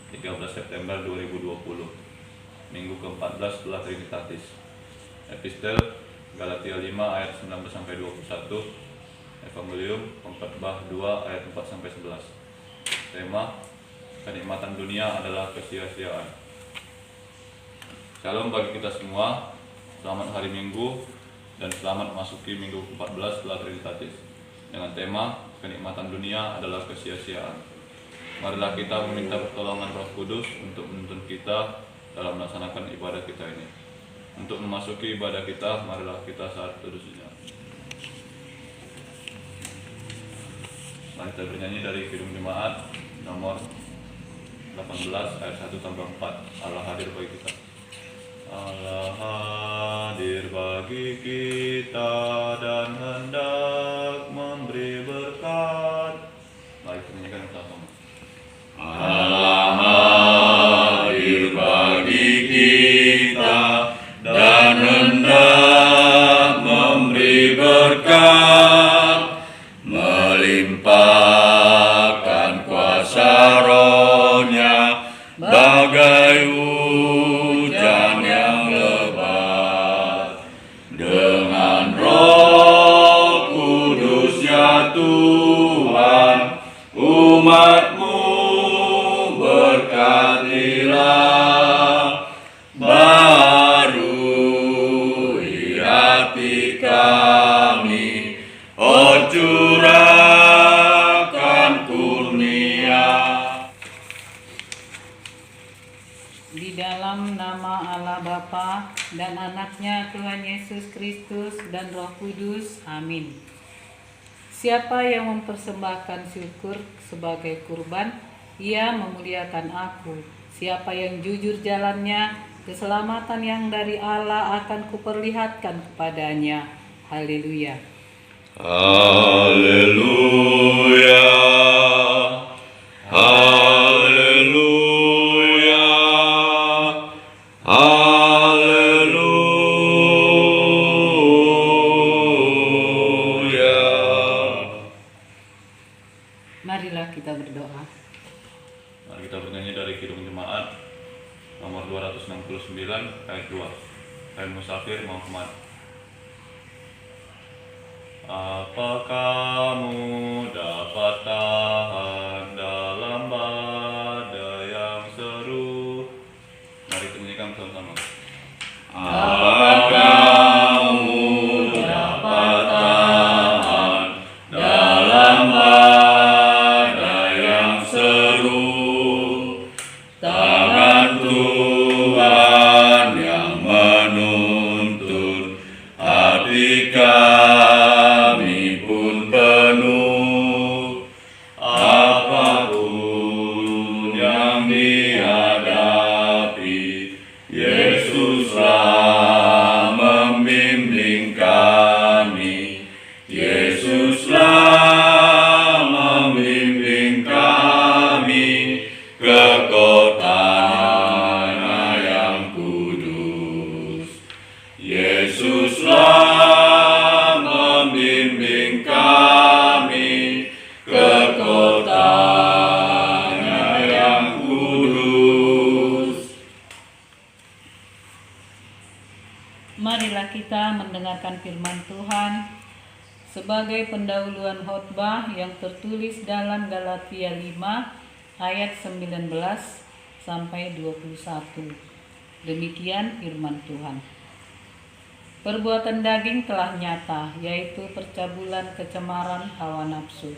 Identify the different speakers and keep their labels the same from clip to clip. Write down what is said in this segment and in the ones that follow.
Speaker 1: 13 September 2020, Minggu ke-14 setelah Trinitatis. Epistel Galatia 5 ayat 19-21, Evangelium Pengkhotbah 2 ayat 4-11. Tema: kenikmatan dunia adalah kesia-siaan. Shalom bagi kita semua, selamat hari Minggu dan selamat memasuki Minggu ke-14 setelah Trinitatis dengan tema kenikmatan dunia adalah kesia-siaan. Marilah kita meminta pertolongan Roh Kudus untuk menuntun kita dalam melaksanakan ibadah kita ini. Untuk memasuki ibadah kita, marilah kita saat teduh sejenak. Mari kita bernyanyi dari Kidung Jemaat nomor 18 ayat 1-4. Allah hadir bagi kita. Allah hadir bagi kita dan hendak memberi berkat. Mari kita nyanyikan bersama.
Speaker 2: Allah hadir bagi kita dan hendak memberi berkat, melimpahkan kuasa Roh-Nya bagai hujan yang lebat. Dengan Roh Kudus ya Tuhan, umat-Mu berkatilah, barui hati kami, oh curahkan kurnia.
Speaker 3: Di dalam nama Allah Bapa dan Anaknya Tuhan Yesus Kristus dan Roh Kudus, amin. Siapa yang mempersembahkan syukur sebagai kurban, ia memuliakan aku. Siapa yang jujur jalannya, keselamatan yang dari Allah akan kuperlihatkan kepadanya. Haleluya.
Speaker 2: Haleluya, haleluya, haleluya.
Speaker 3: Marilah kita berdoa.
Speaker 1: Mari kita bernyanyi dari Kidung Jemaat nomor 269 ayat 2. Hai musafir mau kemana? Apa kamu dapat tahan dalam badai yang seru? Mari kita nyanyikan bersama-sama.
Speaker 2: Apa kamu dapat tahan dalam badai yang seru? Tangan Tuhan yang menuntun, hati kami pun penuh. Apapun yang dihadapi, Yesuslah membimbing kami. Yesuslah membimbing kami ke kota-Nya yang kudus. Yesuslah membimbing kami ke kota-Nya yang kudus.
Speaker 3: Marilah kita mendengarkan firman Tuhan sebagai pendahuluan khotbah yang tertulis dalam Galatia 5 ayat 19 sampai 21. Demikian firman Tuhan. Perbuatan daging telah nyata, yaitu percabulan, kecemaran, hawa nafsu,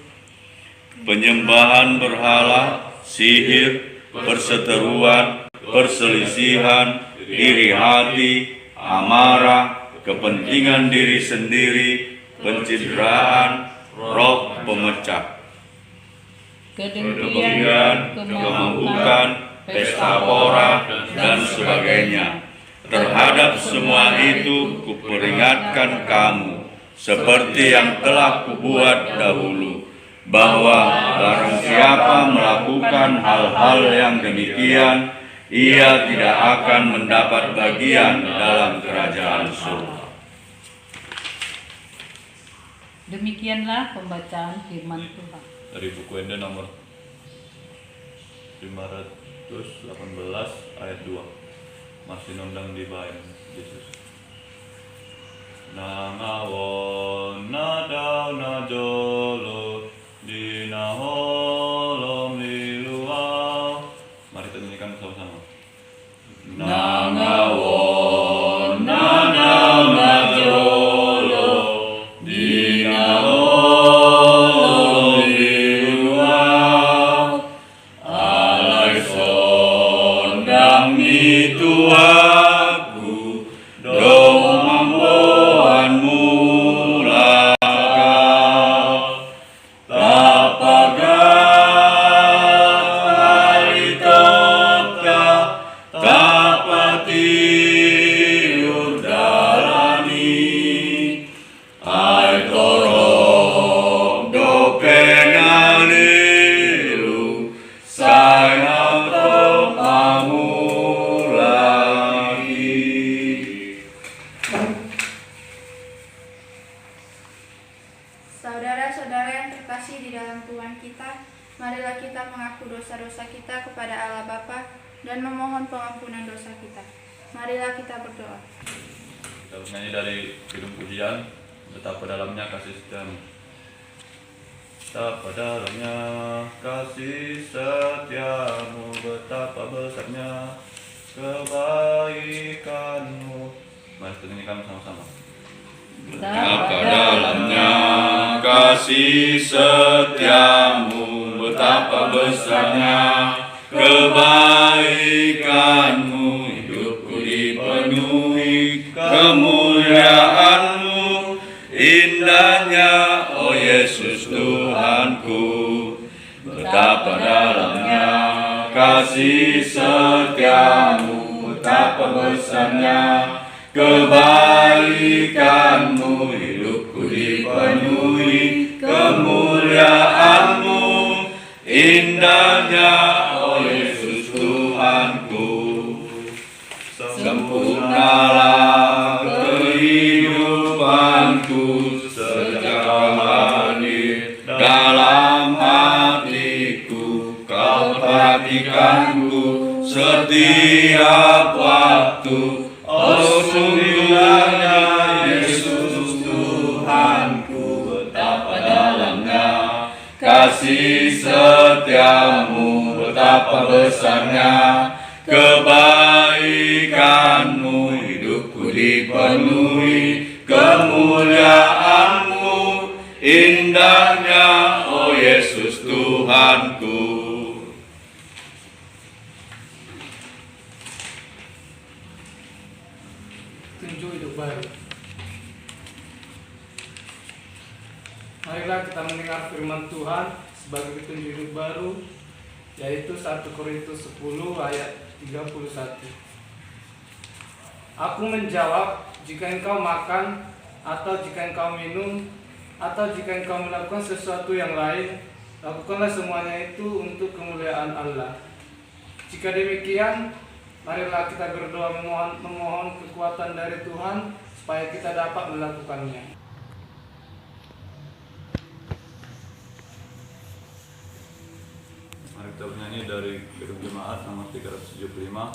Speaker 2: Penyembahan berhala, sihir, perseteruan, perselisihan, iri hati, amarah, kepentingan diri sendiri, pencitraan, roh pemecah, kedengkian, kemampukan, pesta pora, dan sebagainya. Terhadap semua itu kuperingatkan kamu, seperti yang telah kubuat dahulu, bahwa barang siapa melakukan hal-hal yang demikian, ia tidak akan mendapat bagian dalam kerajaan surga.
Speaker 3: Demikianlah pembacaan firman Tuhan.
Speaker 1: Dari buku Ende nomor Markus 18 ayat 2. Masih nondang di bayan Yesus. Nangawon nadau najolo dina holom liluau. Mari kita nyanyikan bersama-sama. Nangawon nadau najolo dina holom liluau. Alai sondang itu aku dong mampuanmu lakau tapagat haritopta tapati udalani ai torok dopenalilu sayang kamu lagi.
Speaker 4: Saudara-saudara yang terkasih di dalam Tuhan kita, marilah kita mengaku dosa-dosa kita kepada Allah Bapa dan memohon pengampunan dosa kita. Marilah kita berdoa.
Speaker 1: Kita bernyanyi dari Kidung Pujian, betapa dalamnya kasih setiamu. Betapa dalamnya kasih setiamu, betapa besarnya kebaikanmu. Mari kita nyanyikan sama-sama.
Speaker 2: Betapa dalamnya kasih setiamu, betapa besarnya kebaikanmu, hidupku dipenuhi kemuliaanmu, indahnya oh Yesus Tuhanku. Betapa dalamnya kasih setiamu, betapa besarnya kebaikanmu, hidupku dipenuhi kemuliaanmu, indahnya oh Yesus Tuhanku. Sempurnalah kehidupanku sejak hadir dalam hatiku, kau perhatikanku setiap waktu. Oh sungguhnya Yesus Tuhanku, betapa dalamnya kasih setiamu, betapa besarnya kebaikanmu, hidupku dipenuhi kemuliaanmu, indahnya oh Yesus Tuhanku.
Speaker 5: Tunjuk hidup baru. Marilah kita mendengar firman Tuhan sebagai petunjuk hidup baru, yaitu 1 Korintus 10 ayat 31. Aku menjawab, jika engkau makan, atau jika engkau minum, atau jika engkau melakukan sesuatu yang lain, lakukanlah semuanya itu untuk kemuliaan Allah. Jika demikian, marilah kita berdoa memohon kekuatan dari Tuhan supaya kita dapat melakukannya.
Speaker 1: Mari kita bernyanyi dari Kidung Jemaat nomor 375.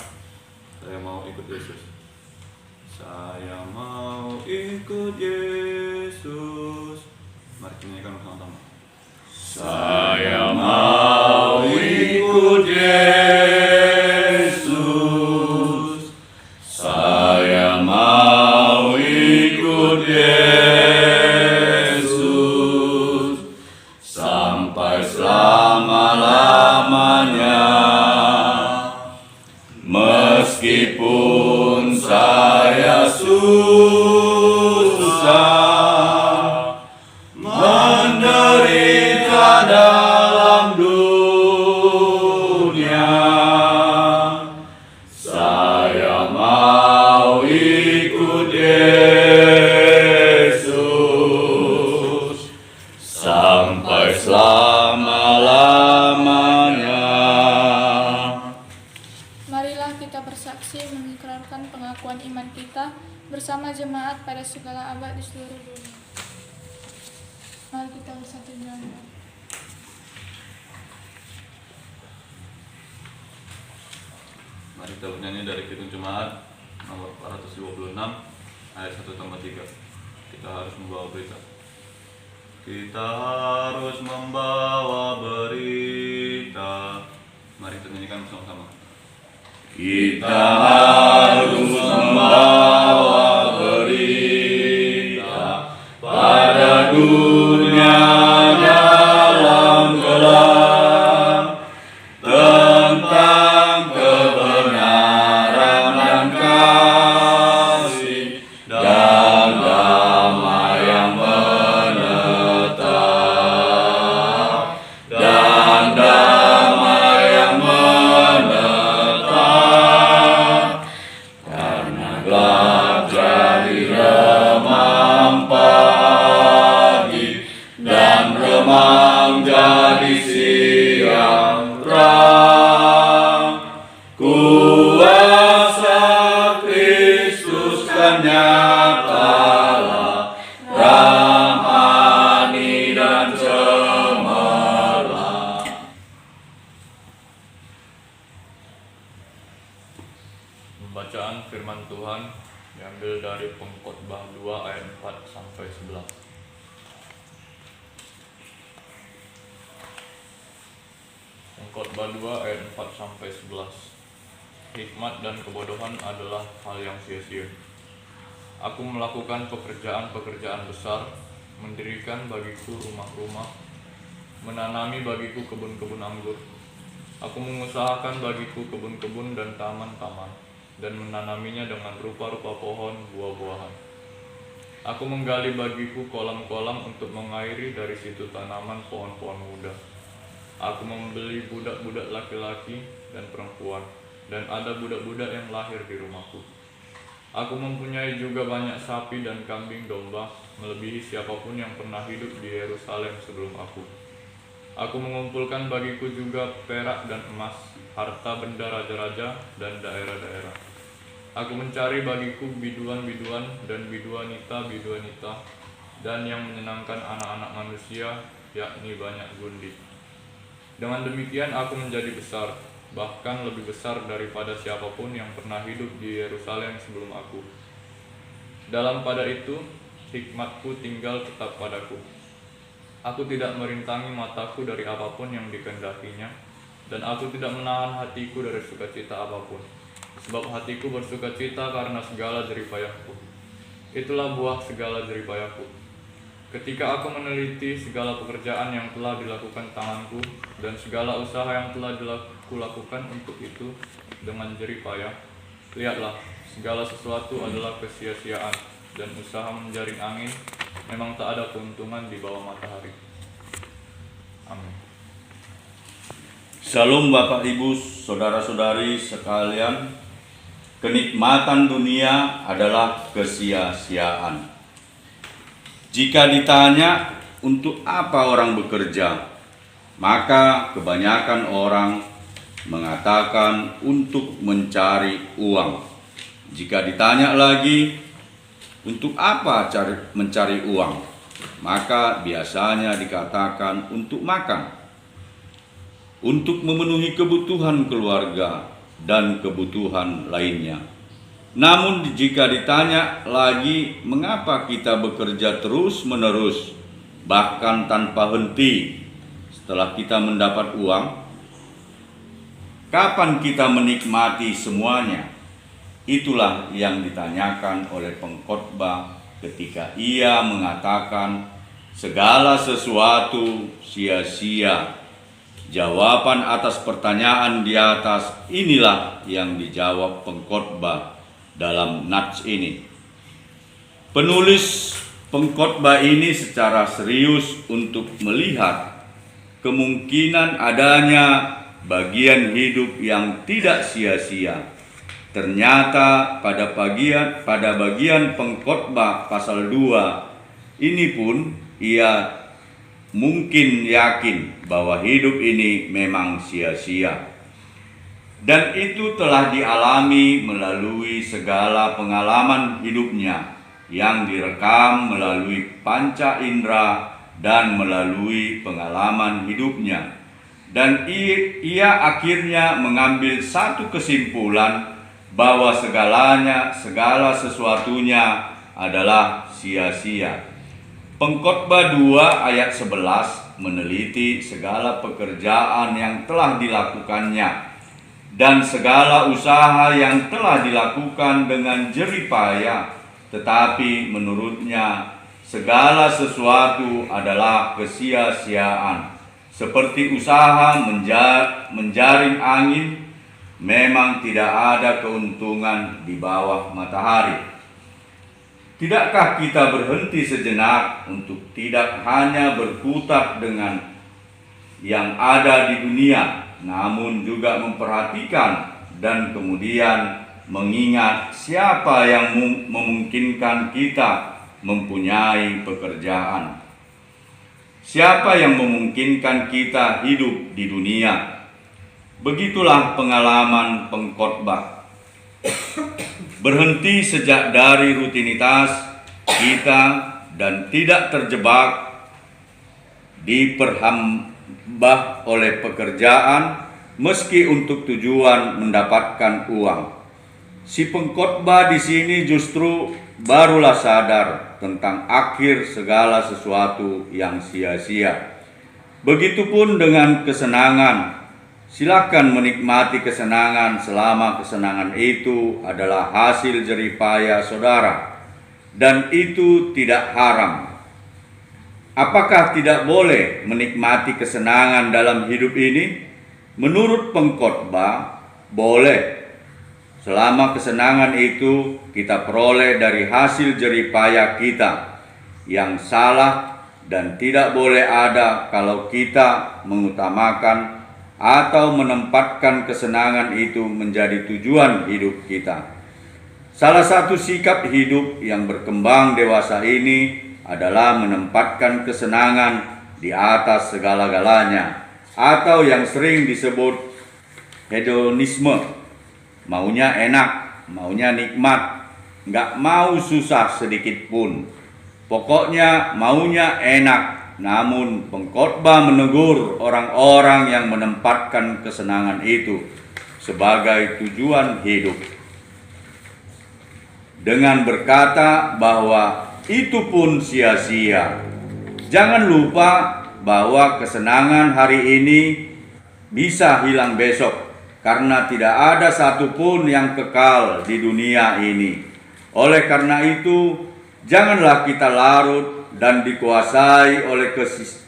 Speaker 1: Saya mau ikut Yesus. Saya mau ikut Yesus. Mari kita nyanyikan bersama-sama.
Speaker 2: Saya mau ikut Yesus, saya mau ikut Yesus, sampai selama-lamanya. Meskipun saya susah, menderita dalam dunia, saya mau ikut Yesus sampai selama-lamanya.
Speaker 4: Marilah kita bersaksi mengikrarkan pengakuan iman kita bersama jemaat pada segala abad di seluruh dunia. Mari kita bersatu dalam doa.
Speaker 1: Mari kita bernyanyi dari Kidung Jemaat nomor 426 ayat 1-3. Kita harus membawa berita. Kita harus membawa berita. Mari kita nyanyikan bersama-sama.
Speaker 2: Kita harus membawa berita pada dunia dalam gelap tentang kebenaran dan kasih dan damai yang menetap dan damai yang menetap karena gelap jadi remang pagi dan remang jadi siang terang. Kuasa Kristus kan nyatalah, rahmani dan cemerlang.
Speaker 1: Pembacaan firman Tuhan diambil dari Pengkhotbah 2 ayat 4-11. Pengkhotbah 2 ayat 4-11. Hikmat dan kebodohan adalah hal yang sia-sia. Aku melakukan pekerjaan-pekerjaan besar, mendirikan bagiku rumah-rumah, menanami bagiku kebun-kebun anggur. Aku mengusahakan bagiku kebun-kebun dan taman-taman, dan menanaminya dengan rupa-rupa pohon buah-buahan. Aku menggali bagiku kolam-kolam untuk mengairi dari situ tanaman pohon-pohon muda. Aku membeli budak-budak laki-laki dan perempuan, dan ada budak-budak yang lahir di rumahku. Aku mempunyai juga banyak sapi dan kambing domba, melebihi siapapun yang pernah hidup di Yerusalem sebelum aku. Aku mengumpulkan bagiku juga perak dan emas, harta benda raja-raja dan daerah-daerah. Aku mencari bagiku biduan-biduan dan biduanita-biduanita, dan yang menyenangkan anak-anak manusia, yakni banyak gundi. Dengan demikian aku menjadi besar, bahkan lebih besar daripada siapapun yang pernah hidup di Yerusalem sebelum aku. Dalam pada itu, hikmatku tinggal tetap padaku. Aku tidak merintangi mataku dari apapun yang dikehendakinya, dan aku tidak menahan hatiku dari sukacita apapun. Sebab hatiku bersukacita karena segala jeripayaku. Itulah buah segala jeripayaku. Ketika aku meneliti segala pekerjaan yang telah dilakukan tanganku, dan segala usaha yang telah kulakukan untuk itu dengan jeripayah, lihatlah, segala sesuatu adalah kesia-siaan, dan usaha menjaring angin memang tak ada keuntungan di bawah matahari. Amin.
Speaker 2: Shalom Bapak Ibu, saudara-saudari sekalian. Kenikmatan dunia adalah kesia-siaan. Jika ditanya untuk apa orang bekerja, maka kebanyakan orang mengatakan untuk mencari uang. Jika ditanya lagi untuk apa mencari uang, maka biasanya dikatakan untuk makan, untuk memenuhi kebutuhan keluarga dan kebutuhan lainnya. Namun jika ditanya lagi mengapa kita bekerja terus-menerus, bahkan tanpa henti setelah kita mendapat uang, kapan kita menikmati semuanya? Itulah yang ditanyakan oleh pengkhotbah ketika ia mengatakan segala sesuatu sia-sia. Jawaban atas pertanyaan di atas inilah yang dijawab pengkhotbah dalam nats ini. Penulis pengkhotbah ini secara serius untuk melihat kemungkinan adanya bagian hidup yang tidak sia-sia. Ternyata pada bagian pengkhotbah pasal 2 ini pun ia mungkin yakin bahwa hidup ini memang sia-sia. Dan itu telah dialami melalui segala pengalaman hidupnya yang direkam melalui panca indera dan melalui pengalaman hidupnya. dan ia akhirnya mengambil satu kesimpulan bahwa segala sesuatunya adalah sia-sia. Pengkhotbah 2 ayat 11 meneliti segala pekerjaan yang telah dilakukannya dan segala usaha yang telah dilakukan dengan jerih payah, tetapi menurutnya segala sesuatu adalah kesia-siaan. Seperti usaha menjaring angin, memang tidak ada keuntungan di bawah matahari. Tidakkah kita berhenti sejenak untuk tidak hanya berkutat dengan yang ada di dunia, namun juga memperhatikan dan kemudian mengingat siapa yang memungkinkan kita mempunyai pekerjaan? Siapa yang memungkinkan kita hidup di dunia? Begitulah pengalaman pengkhotbah. Berhenti sejak dari rutinitas kita dan tidak terjebak diperhambah oleh pekerjaan meski untuk tujuan mendapatkan uang. Si pengkhotbah di sini justru barulah sadar tentang akhir segala sesuatu yang sia-sia. Begitupun dengan kesenangan. Silakan menikmati kesenangan selama kesenangan itu adalah hasil jerih payah saudara, dan itu tidak haram. Apakah tidak boleh menikmati kesenangan dalam hidup ini? Menurut pengkhotbah, boleh. Selama kesenangan itu kita peroleh dari hasil jerih payah kita. Yang salah dan tidak boleh ada kalau kita mengutamakan atau menempatkan kesenangan itu menjadi tujuan hidup kita. Salah satu sikap hidup yang berkembang dewasa ini adalah menempatkan kesenangan di atas segala-galanya, atau yang sering disebut hedonisme. Maunya enak, maunya nikmat, nggak mau susah sedikit pun. Pokoknya maunya enak. Namun pengkhotbah menegur orang-orang yang menempatkan kesenangan itu sebagai tujuan hidup, dengan berkata bahwa itu pun sia-sia. Jangan lupa bahwa kesenangan hari ini bisa hilang besok, karena tidak ada satupun yang kekal di dunia ini. Oleh karena itu, janganlah kita larut dan dikuasai oleh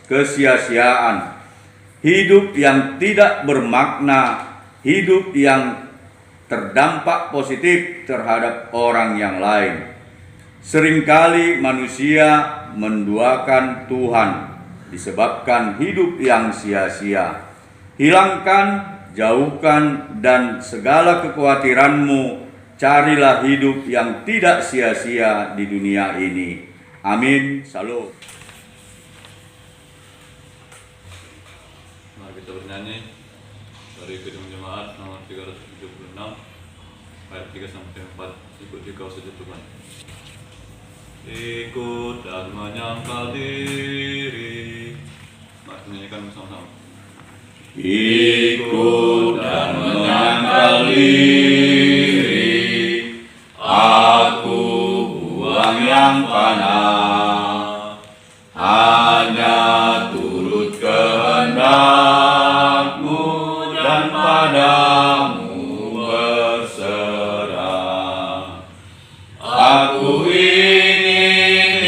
Speaker 2: kesia-siaan, hidup yang tidak bermakna, hidup yang terdampak positif terhadap orang yang lain. Seringkali manusia menduakan Tuhan disebabkan hidup yang sia-sia. Hilangkan, jauhkan, dan segala kekhawatiranmu, carilah hidup yang tidak sia-sia di dunia ini. Amin. Salam.
Speaker 1: Mari kita bernyanyi dari Gedung Jemaat nomor 376 ayat 3 sampai 4. Ikuti kau saja Tuhan. Ikut dan menyangkal diri. Mari menyanyikan bersama-sama.
Speaker 2: Ikut dan menyangkal diri, aku buang yang fana, hanya turut kehendak-Mu dan padamu berserah. Aku ingin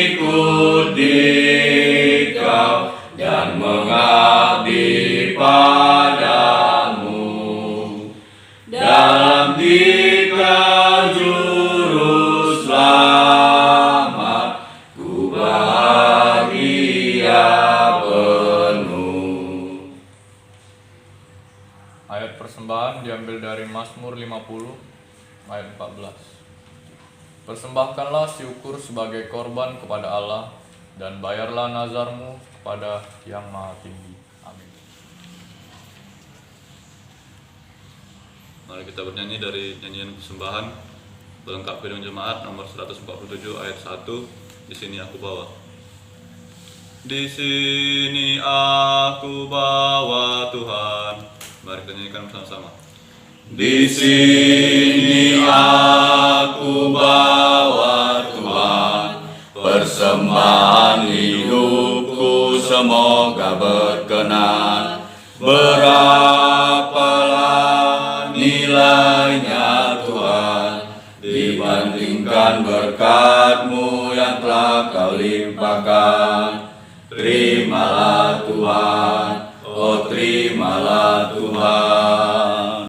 Speaker 2: ikut Dikau dan mengabdi padamu dalam Dikau juru selamat, ku bahagia penuh.
Speaker 6: Ayat persembahan diambil dari Mazmur 50 ayat 14. Persembahkanlah syukur sebagai korban kepada Allah, dan bayarlah nazarmu kepada Yang Maha Tinggi. Amin.
Speaker 1: Mari kita bernyanyi dari nyanyian persembahan pelengkap Gedung Jemaat nomor 147 ayat 1. Di sini aku bawa. Di sini aku bawa Tuhan. Mari kita nyanyikan bersama-sama.
Speaker 2: Di sini aku bawa Tuhan, persembahan hidupku semoga berkenan. Berapalah nilainya Tuhan, dibandingkan berkat-Mu yang telah Kau limpahkan. Terimalah Tuhan, oh terimalah Tuhan.